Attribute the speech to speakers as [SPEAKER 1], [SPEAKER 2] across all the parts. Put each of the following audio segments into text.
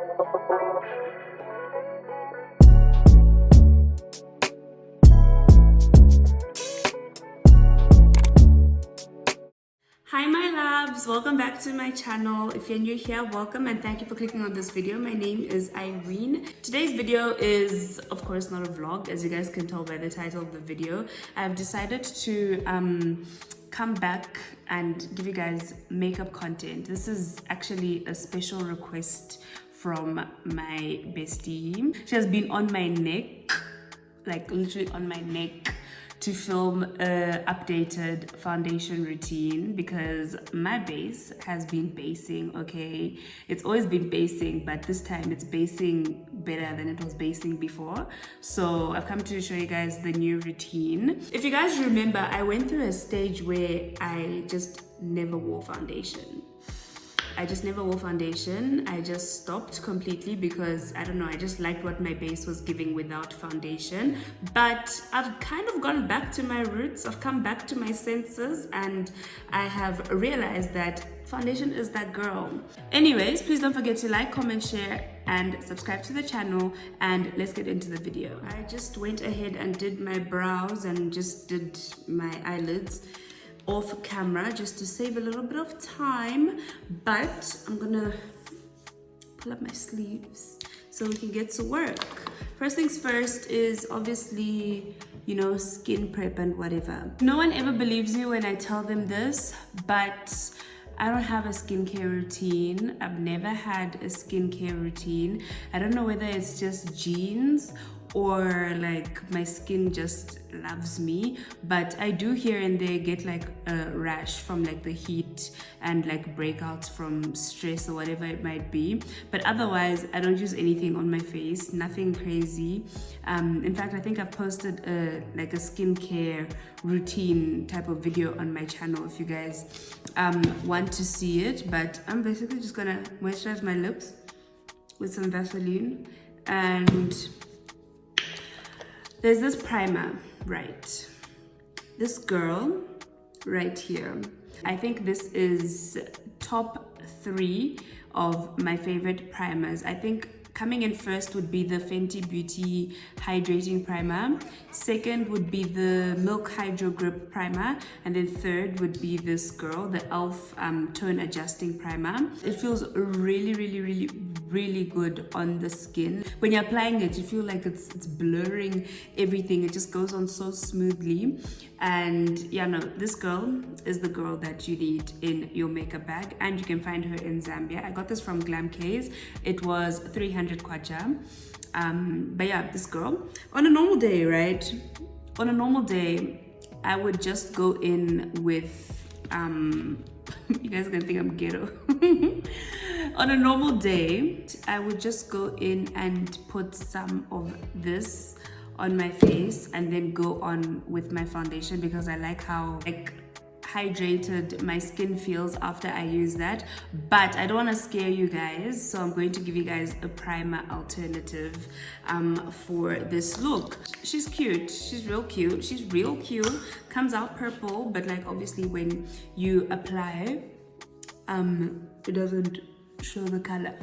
[SPEAKER 1] Hi my loves, welcome back to my channel. If you're new here, welcome and thank you for clicking on this video. My name is Irene. Today's video is of course not a vlog, as you guys can tell by the title of the video. I've decided to come back and give you guys makeup content. This is actually a special request from my bestie. She has been on my neck, like literally on my neck, to film a updated foundation routine because my base has been basing. Okay, it's always been basing, but this time it's basing better than it was basing before. So I've come to show you guys the new routine. If you guys remember, I went through a stage where I just never wore foundation. I just stopped completely because I don't know, I just liked what my base was giving without foundation. But I've kind of gone back to my roots. I've come back to my senses and I have realized that foundation is that girl. Anyways, please don't forget to like, comment, share and subscribe to the channel, and let's get into the video. I just went ahead and did my brows and just did my eyelids off camera just to save a little bit of time, but I'm gonna pull up my sleeves so we can get to work. First things first is obviously, you know, skin prep and whatever. No one ever believes you when I tell them this, but I don't have a skincare routine. I've never had a skincare routine. I don't know whether it's just genes or like my skin just loves me, but I do here and there get like a rash from like the heat and like breakouts from stress or whatever it might be. But otherwise, I don't use anything on my face, nothing crazy. In fact, I think I've posted like a skincare routine type of video on my channel if you guys want to see it. But I'm basically just gonna moisturize my lips with some Vaseline, and there's this primer, right? This girl right here. I think this is top 3 of my favorite primers. I think coming in first would be the Fenty Beauty Hydrating Primer. Second would be the Milk Hydro Grip Primer. And then third would be this girl, the e.l.f. Tone Adjusting Primer. It feels really, really, really, really good on the skin. When you're applying it, you feel like it's blurring everything. It just goes on so smoothly. And yeah, no, this girl is the girl that you need in your makeup bag, and you can find her in Zambia. I got this from Glamcase. It was 300 kwacha. But yeah, this girl, on a normal day, right? On a normal day, I would just go in with, you guys are gonna think I'm ghetto. On a normal day, I would just go in and put some of this on my face and then go on with my foundation because I like how like hydrated my skin feels after I use that. But I don't want to scare you guys, so I'm going to give you guys a primer alternative for this look. She's cute, she's real cute, comes out purple, but like obviously when you apply it doesn't show the color,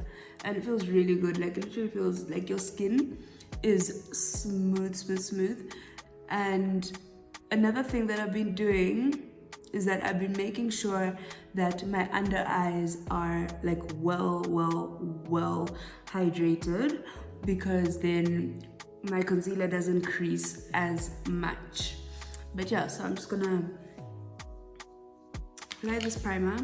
[SPEAKER 1] and it feels really good. Like it literally feels like your skin is smooth. And another thing that I've been doing is that I've been making sure that my under eyes are like well hydrated, because then my concealer doesn't crease as much. But yeah, so I'm just gonna apply this primer.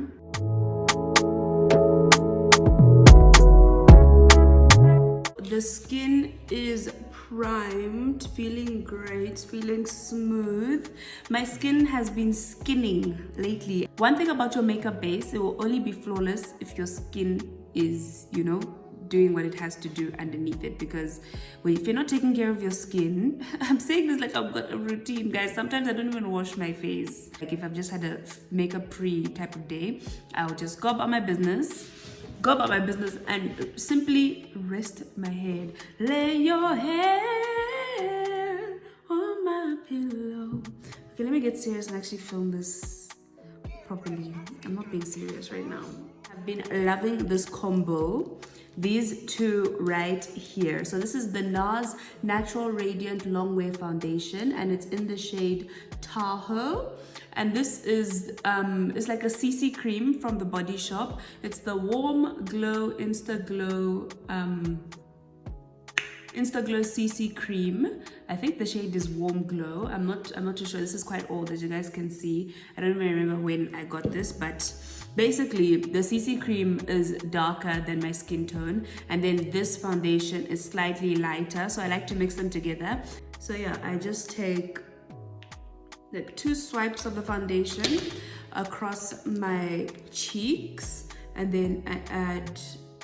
[SPEAKER 1] The skin is primed, feeling great, feeling smooth. My skin has been skinning lately. One thing about your makeup base, it will only be flawless if your skin is, you know, doing what it has to do underneath it. Because if you're not taking care of your skin, I'm saying this like I've got a routine, guys. Sometimes I don't even wash my face. Like if I've just had a makeup free type of day, I'll just go about my business and simply rest my head. Lay your head on my pillow. Okay, let me get serious and actually film this properly. I'm not being serious right now. I've been loving this combo these two right here. So this is the NARS Natural Radiant Longwear Foundation, and it's in the shade Tahoe. And this is it's like a CC cream from the Body Shop. It's the Warm Glow Insta Glow CC cream. I think the shade is Warm Glow. I'm not too sure. This is quite old, as you guys can see. I don't even remember when I got this, but basically the CC cream is darker than my skin tone, and then this foundation is slightly lighter, so I like to mix them together. So yeah, I just take like 2 swipes of the foundation across my cheeks, and then I add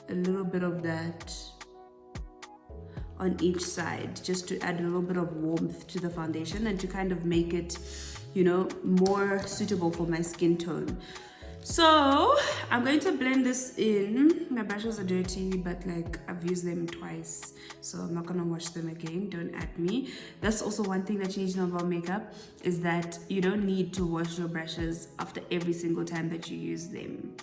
[SPEAKER 1] a little bit of that on each side, just to add a little bit of warmth to the foundation and to kind of make it, you know, more suitable for my skin tone. So I'm going to blend this in. My brushes are dirty, but like I've used them twice, so I'm not gonna wash them again. Don't at me. That's also one thing that you need to know about makeup, is that you don't need to wash your brushes after every single time that you use them.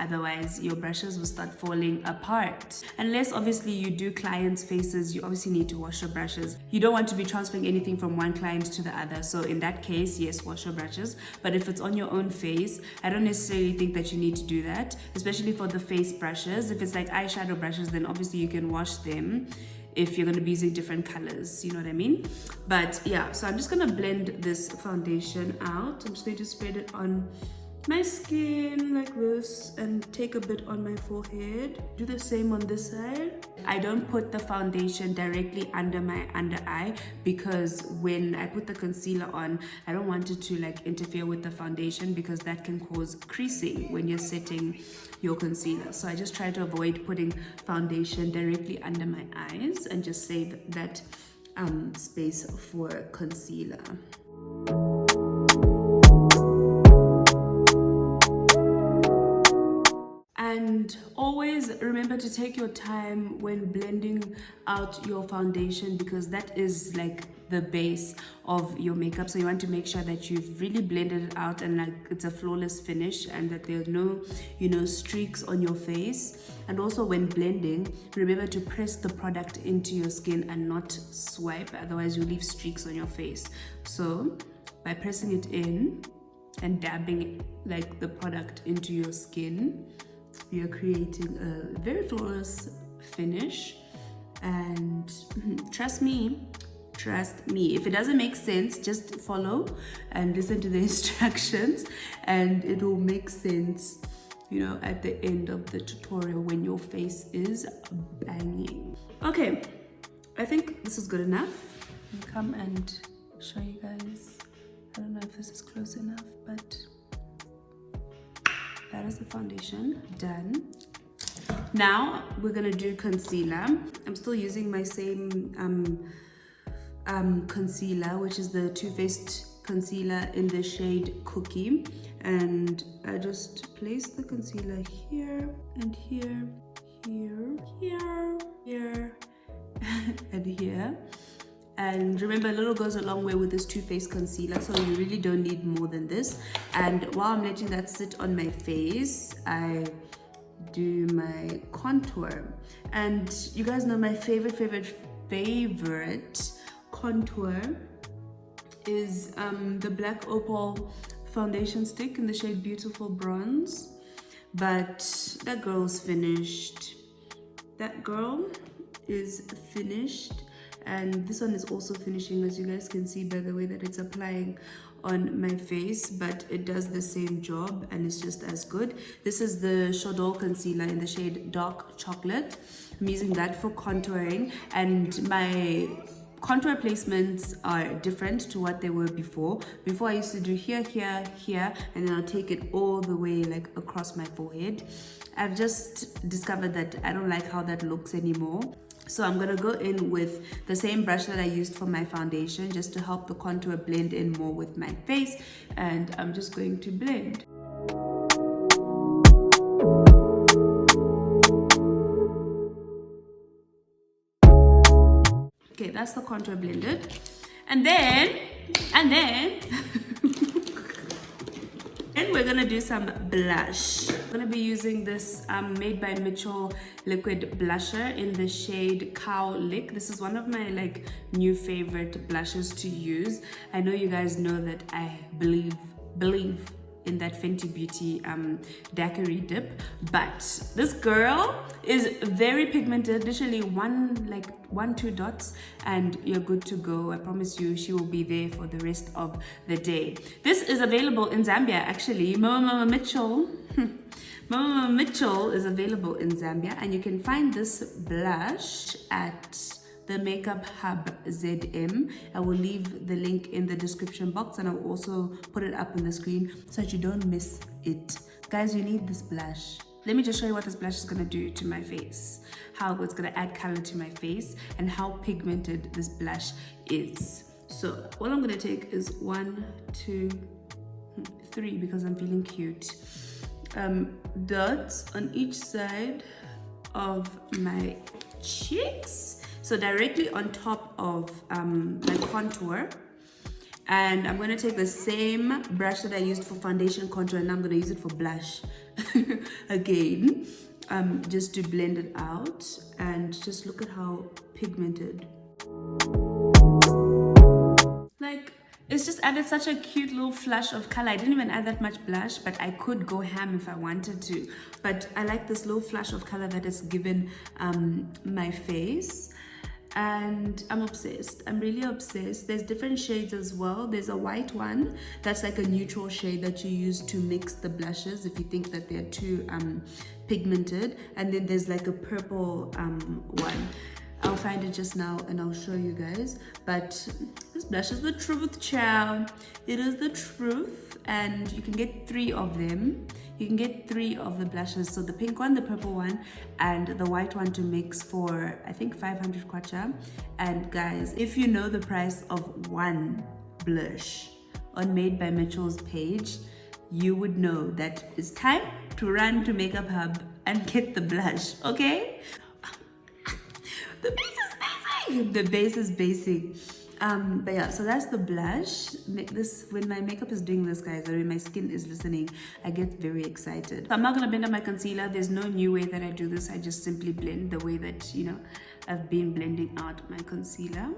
[SPEAKER 1] Otherwise, your brushes will start falling apart. Unless obviously you do clients' faces, you obviously need to wash your brushes. You don't want to be transferring anything from one client to the other. So in that case, yes, wash your brushes. But if it's on your own face, I don't necessarily think that you need to do that, especially for the face brushes. If it's like eyeshadow brushes, then obviously you can wash them if you're going to be using different colors, you know what I mean? But yeah, so I'm just going to blend this foundation out. I'm just going to spread it on my skin like this and take a bit on my forehead. Do the same on this side. I don't put the foundation directly under my under eye, because when I put the concealer on, I don't want it to like interfere with the foundation, because that can cause creasing when you're setting your concealer. So I just try to avoid putting foundation directly under my eyes and just save that space for concealer. And always remember to take your time when blending out your foundation, because that is like the base of your makeup. So you want to make sure that you've really blended it out and like it's a flawless finish, and that there's no, you know, streaks on your face. And also when blending, remember to press the product into your skin and not swipe, otherwise you leave streaks on your face. So by pressing it in and dabbing like the product into your skin, we are creating a very flawless finish. And trust me, if it doesn't make sense, just follow and listen to the instructions, and it will make sense, you know, at the end of the tutorial when your face is banging. Okay, I think this is good enough. I'll come and show you guys. I don't know if this is close enough, but that is the foundation done. Now we're gonna do concealer. I'm still using my same concealer, which is the Too Faced concealer in the shade Cookie, and I just place the concealer here and here, here, and here. And remember, a little goes a long way with this Too Faced concealer, so you really don't need more than this. And while I'm letting that sit on my face, I do my contour. And you guys know my favorite contour is the Black Opal foundation stick in the shade Beautiful Bronze. But that girl's finished. That girl is finished. And this one is also finishing, as you guys can see by the way that it's applying on my face, but it does the same job and it's just as good. This is the Chaudol concealer in the shade Dark Chocolate. I'm using that for contouring, and my contour placements are different to what they were before. Before I used to do here, and then I'll take it all the way like across my forehead. I've just discovered that I don't like how that looks anymore. So I'm gonna go in with the same brush that I used for my foundation, just to help the contour blend in more with my face. And I'm just going to blend. Okay, that's the contour blended. And then and we're gonna do some blush. I'm gonna be using this Made by Mitchell liquid blusher in the shade Cow Lick. This is one of my like new favorite blushes to use. I know you guys know that I believe in that Fenty Beauty daiquiri dip, but this girl is very pigmented, literally one, 2 dots and you're good to go. I promise you she will be there for the rest of the day. This is available in Zambia actually. Mama Mitchell Mama Mitchell is available in Zambia, and you can find this blush at the Makeup Hub ZM. I will leave the link in the description box, and I'll also put it up on the screen so that you don't miss it. Guys, you need this blush. Let me just show you what this blush is gonna do to my face, how it's gonna add color to my face, and how pigmented this blush is. So all I'm gonna take is 1, 2, 3, because I'm feeling cute. Dots on each side of my cheeks, so directly on top of my contour. And I'm going to take the same brush that I used for foundation contour, and I'm going to use it for blush again, just to blend it out. And just look at how pigmented, like, it's just added such a cute little flush of color. I didn't even add that much blush, but I could go ham if I wanted to. But I like this little flush of color that it's given my face. And I'm obsessed. I'm really obsessed. There's different shades as well. There's a white one that's like a neutral shade that you use to mix the blushes if you think that they're too pigmented. And then there's like a purple one. I'll find it just now and I'll show you guys. But this blush is the truth, child. It is the truth. And you can get 3 of them. You can get 3 of the blushes. So the pink one, the purple one, and the white one to mix for, I think, 500 kwacha. And guys, if you know the price of one blush on Made by Mitchell's page, you would know that it's time to run to Makeup Hub and get the blush, okay? The base is basic. The base is basic. But yeah, so that's the blush. This, when my makeup is doing this, guys, or when my skin is listening, I get very excited. So I'm not gonna blend out my concealer. There's no new way that I do this. I just simply blend the way that, you know, I've been blending out my concealer.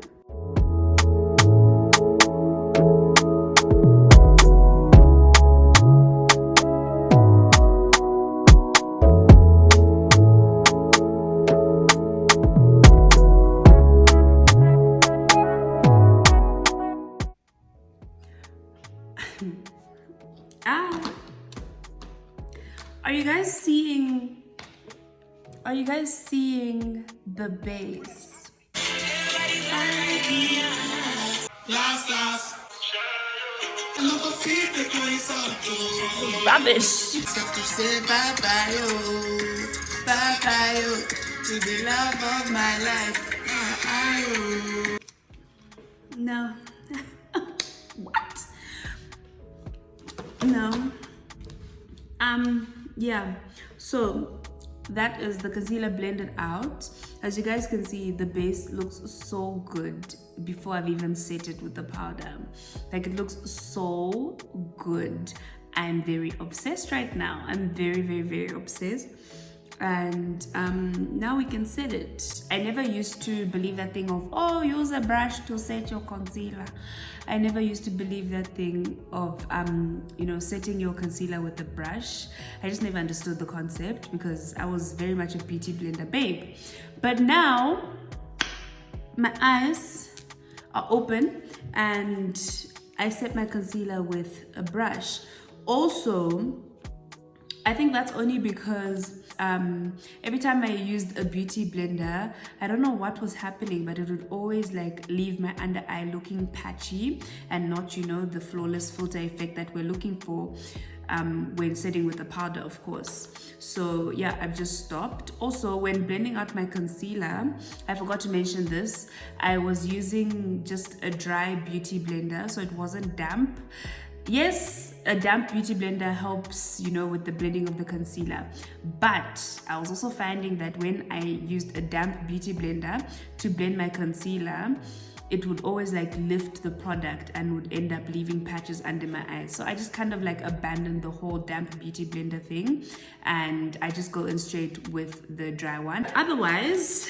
[SPEAKER 1] Are you guys seeing the base? Rubbish. To say bye-bye, bye-bye, to the love of my life. No. What? No. Yeah, so that is the concealer blended out. As you guys can see, the base looks so good before I've even set it with the powder. Like, it looks so good. I'm very obsessed right now. I'm very, very, very obsessed. And now we can set it. I never used to believe that thing of, oh, use a brush to set your concealer. I never used to believe that thing of, you know, setting your concealer with a brush. I just never understood the concept because I was very much a beauty blender babe. But now, my eyes are open and I set my concealer with a brush. Also, I think that's only because every time I used a beauty blender, I don't know what was happening, but it would always like leave my under eye looking patchy and not, you know, the flawless filter effect that we're looking for when setting with the powder, of course. So yeah, I've just stopped. Also, when blending out my concealer, I forgot to mention this, I was using just a dry beauty blender, so it wasn't damp. Yes, a damp beauty blender helps, you know, with the blending of the concealer. But I was also finding that when I used a damp beauty blender to blend my concealer, it would always like lift the product and would end up leaving patches under my eyes. So I just kind of like abandoned the whole damp beauty blender thing, and I just go in straight with the dry one. Otherwise,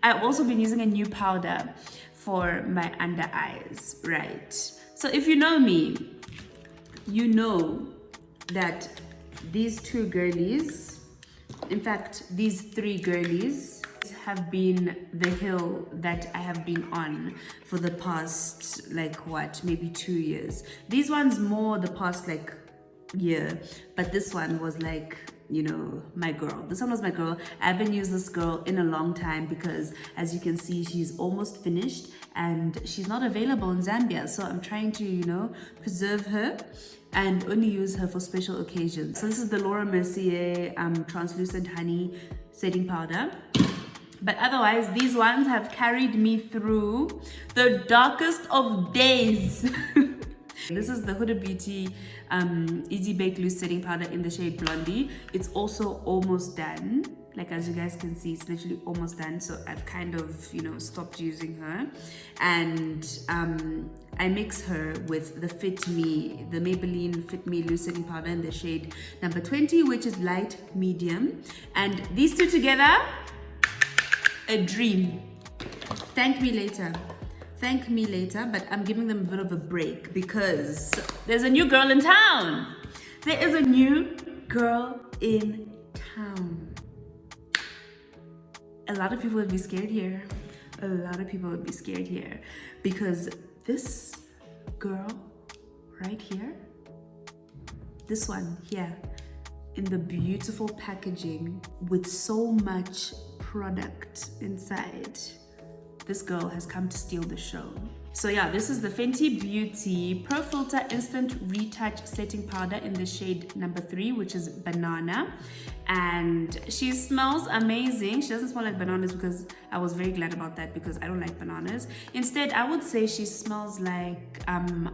[SPEAKER 1] I've also been using a new powder for my under eyes, right? So if you know me, you know that these two girlies, in fact, these three girlies, have been the hill that I have been on for the past, like what, maybe 2 years. These ones more the past like year, but this one was like, you know, my girl. This one was my girl. I haven't used this girl in a long time because, as you can see, she's almost finished and she's not available in Zambia. So I'm trying to, you know, preserve her and only use her for special occasions. So this is the Laura Mercier translucent honey setting powder. But otherwise, these ones have carried me through the darkest of days. This is the Huda Beauty Easy Bake Loose Setting Powder in the shade Blondie. It's also almost done. Like, as you guys can see, it's literally almost done. So I've kind of, you know, stopped using her. And I mix her with the Fit Me, the Maybelline Fit Me Loose Setting Powder in the shade number 20, which is light medium. And these two together, a dream. Thank me later. Thank me later, but I'm giving them a bit of a break because there's a new girl in town. There is a new girl in town. A lot of people would be scared here. A lot of people would be scared here because this girl right here, this one here, in the beautiful packaging with so much product inside, this girl has come to steal the show. So yeah, this is the Fenty Beauty Pro Filter Instant Retouch Setting Powder in the shade number 3, which is Banana. And she smells amazing. She doesn't smell like bananas, because I was very glad about that, because I don't like bananas. Instead, I would say she smells like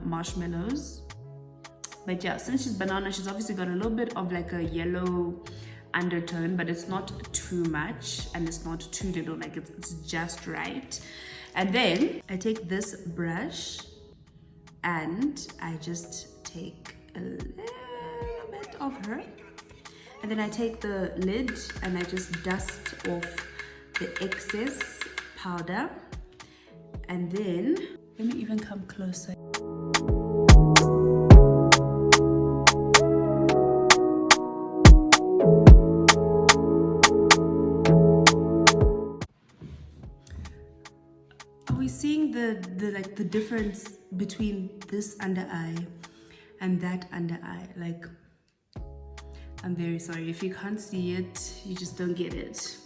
[SPEAKER 1] marshmallows. But yeah, since she's banana, she's obviously got a little bit of like a yellow undertone, but it's not too much and it's not too little, like it's just right. And then I take this brush and I just take a little bit of her, and then I take the lid and I just dust off the excess powder. And then let me even come closer. Seeing the difference between this under eye and that under eye. Like, I'm very sorry if you can't see it, you just don't get it.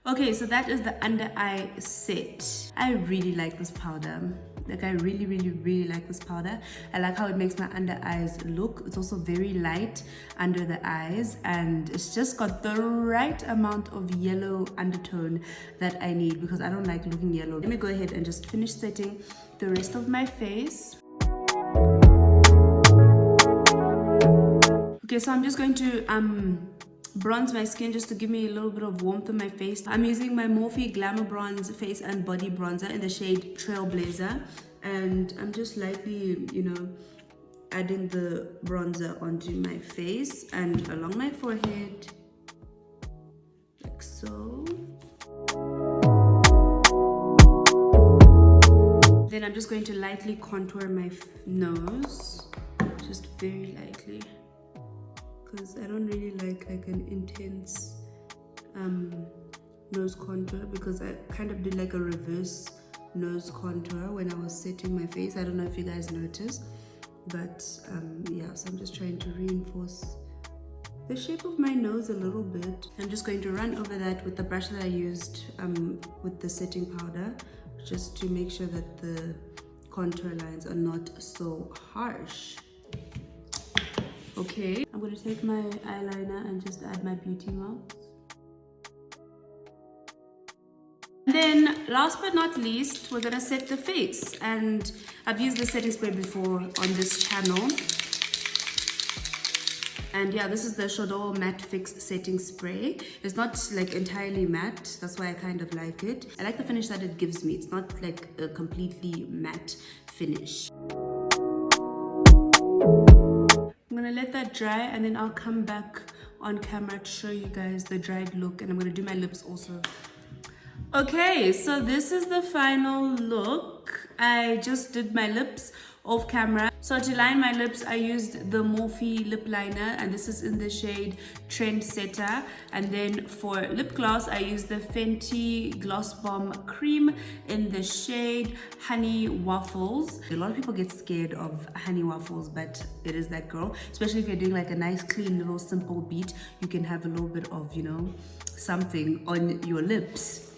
[SPEAKER 1] Okay, so that is the under eye set. I really like this powder. Like, I really like this powder. I like how it makes my under eyes look. It's also very light under the eyes, and it's just got the right amount of yellow undertone that I need, because I don't like looking yellow. Let me go ahead and just finish setting the rest of my face. Okay, so I'm just going to bronze my skin just to give me a little bit of warmth on my face. I'm using my Morphe Glamour Bronze Face and Body Bronzer in the shade Trailblazer, and I'm just lightly, you know, adding the bronzer onto my face and along my forehead, like so. Then I'm just going to lightly contour my nose, just very lightly, because I don't really like an intense nose contour, because I kind of did like a reverse nose contour when I was setting my face. I don't know if you guys noticed, but yeah, so I'm just trying to reinforce the shape of my nose a little bit. I'm just going to run over that with the brush that I used with the setting powder, just to make sure that the contour lines are not so harsh. Okay, I'm going to take my eyeliner and just add my beauty marks. Then, last but not least, we're going to set the face. And I've used the setting spray before on this channel. And yeah, this is the Shadow Matte Fix Setting Spray. It's not like entirely matte, that's why I kind of like it. I like the finish that it gives me. It's not like a completely matte finish. I'm gonna let that dry and then I'll come back on camera to show you guys the dried look, and I'm gonna do my lips also. Okay, so this is the final look. I just did my lips off camera. So to line my lips, I used the Morphe lip liner, and this is in the shade Trendsetter. And then for lip gloss, I used the Fenty Gloss Bomb Cream in the shade Honey Waffles. A lot of people get scared of Honey Waffles, but it is that girl. Especially if you're doing like a nice, clean, little simple beat, you can have a little bit of, you know, something on your lips.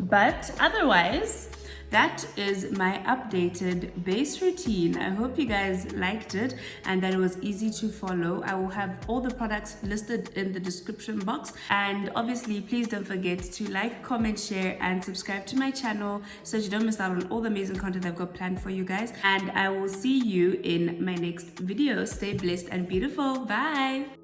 [SPEAKER 1] But otherwise, that is my updated base routine. I hope you guys liked it and that it was easy to follow. I will have all the products listed in the description box. And obviously, please don't forget to like, comment, share, and subscribe to my channel so that you don't miss out on all the amazing content I've got planned for you guys. And I will see you in my next video. Stay blessed and beautiful. Bye.